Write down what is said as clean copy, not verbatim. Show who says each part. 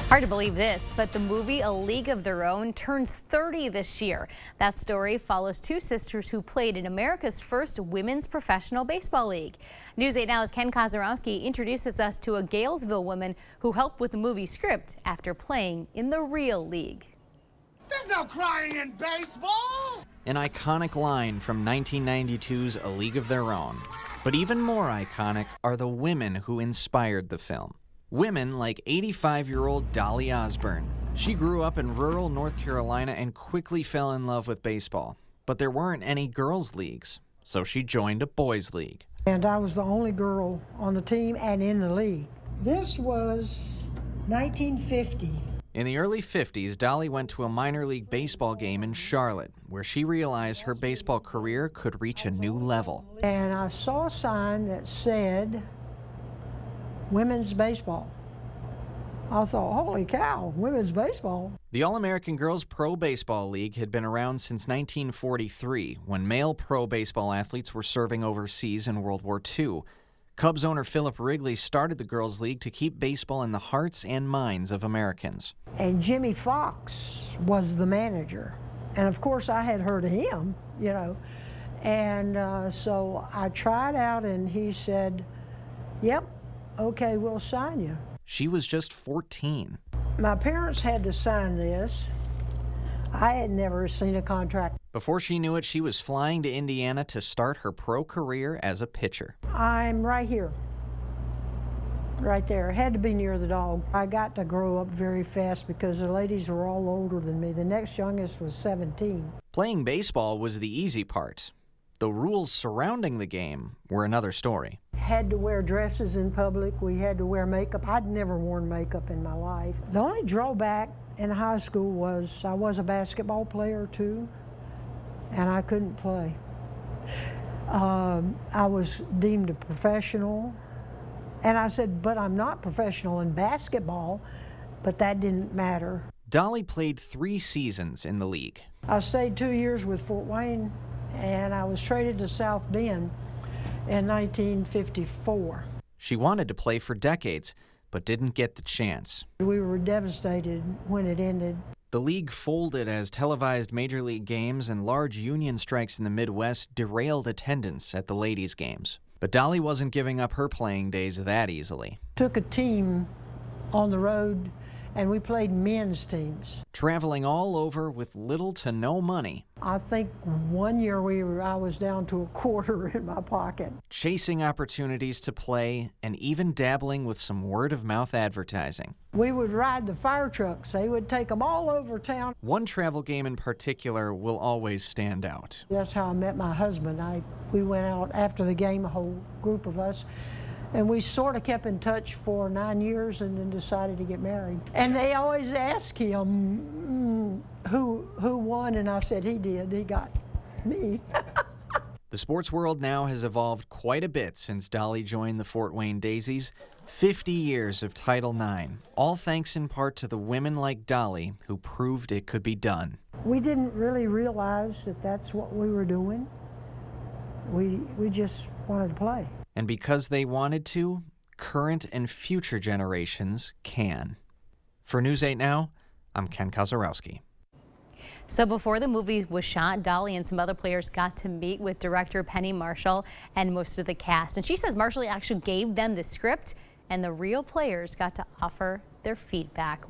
Speaker 1: Hard to believe this, but the movie A League of Their Own turns 30 this year. That story follows two sisters who played in America's first women's professional baseball league. News 8 Now's Ken Kozorowski introduces us to a Galesville woman who helped with the movie script after playing in the real league.
Speaker 2: There's no crying in baseball!
Speaker 3: An iconic line from 1992's A League of Their Own. But even more iconic are the women who inspired the film. Women like 85-year-old Dolly Ozburn. She grew up in rural North Carolina and quickly fell in love with baseball. But there weren't any girls' leagues, so she joined a boys' league.
Speaker 4: And I was the only girl on the team and in the league. This was 1950.
Speaker 3: In the early 50s, Dolly went to a minor league baseball game in Charlotte, where she realized her baseball career could reach a new level.
Speaker 4: And I saw a sign that said, women's baseball. I thought, holy cow, women's baseball.
Speaker 3: The All-American Girls Pro Baseball League had been around since 1943, when male pro baseball athletes were serving overseas in World War II. Cubs owner Philip Wrigley started the Girls League to keep baseball in the hearts and minds of Americans.
Speaker 4: And Jimmy Fox was the manager. And of course I had heard of him, you know. And so I tried out and he said, yep, okay, we'll sign you.
Speaker 3: She was just 14.
Speaker 4: My parents had to sign this. I had never seen a contract.
Speaker 3: Before she knew it, she was flying to Indiana to start her pro career as a pitcher.
Speaker 4: I'm right here, right there. Had to be near the dog. I got to grow up very fast because the ladies were all older than me. The next youngest was 17.
Speaker 3: Playing baseball was the easy part. The rules surrounding the game were another story.
Speaker 4: Had to wear dresses in public. We had to wear makeup. I'd never worn makeup in my life. The only drawback in high school was I was a basketball player too, and I couldn't play. I was deemed a professional, and I said, but I'm not professional in basketball, but that didn't matter.
Speaker 3: Dolly played 3 seasons in the league.
Speaker 4: I stayed 2 years with Fort Wayne, and I was traded to South Bend in 1954.
Speaker 3: She wanted to play for decades, but didn't get the chance.
Speaker 4: We were devastated when it ended.
Speaker 3: The league folded as televised major league games and large union strikes in the Midwest derailed attendance at the ladies' games. But Dolly wasn't giving up her playing days that easily.
Speaker 4: Took a team on the road, and we played men's teams.
Speaker 3: Traveling all over with little to no money.
Speaker 4: I think one year I was down to a quarter in my pocket.
Speaker 3: Chasing opportunities to play and even dabbling with some word-of-mouth advertising.
Speaker 4: We would ride the fire trucks. They would take them all over town.
Speaker 3: One travel game in particular will always stand out.
Speaker 4: That's how I met my husband. We went out after the game, a whole group of us, and we sort of kept in touch for 9 years and then decided to get married. And they always ask him who won, and I said he did. He got me.
Speaker 3: The sports world now has evolved quite a bit since Dolly joined the Fort Wayne Daisies. 50 years of Title IX, all thanks in part to the women like Dolly who proved it could be done.
Speaker 4: We didn't really realize that that's what we were doing. We just wanted to play.
Speaker 3: And because they wanted to, current and future generations can. For News 8 Now, I'm Ken Kozorowski.
Speaker 1: So before the movie was shot, Dolly and some other players got to meet with director Penny Marshall and most of the cast. And she says Marshall actually gave them the script and the real players got to offer their feedback.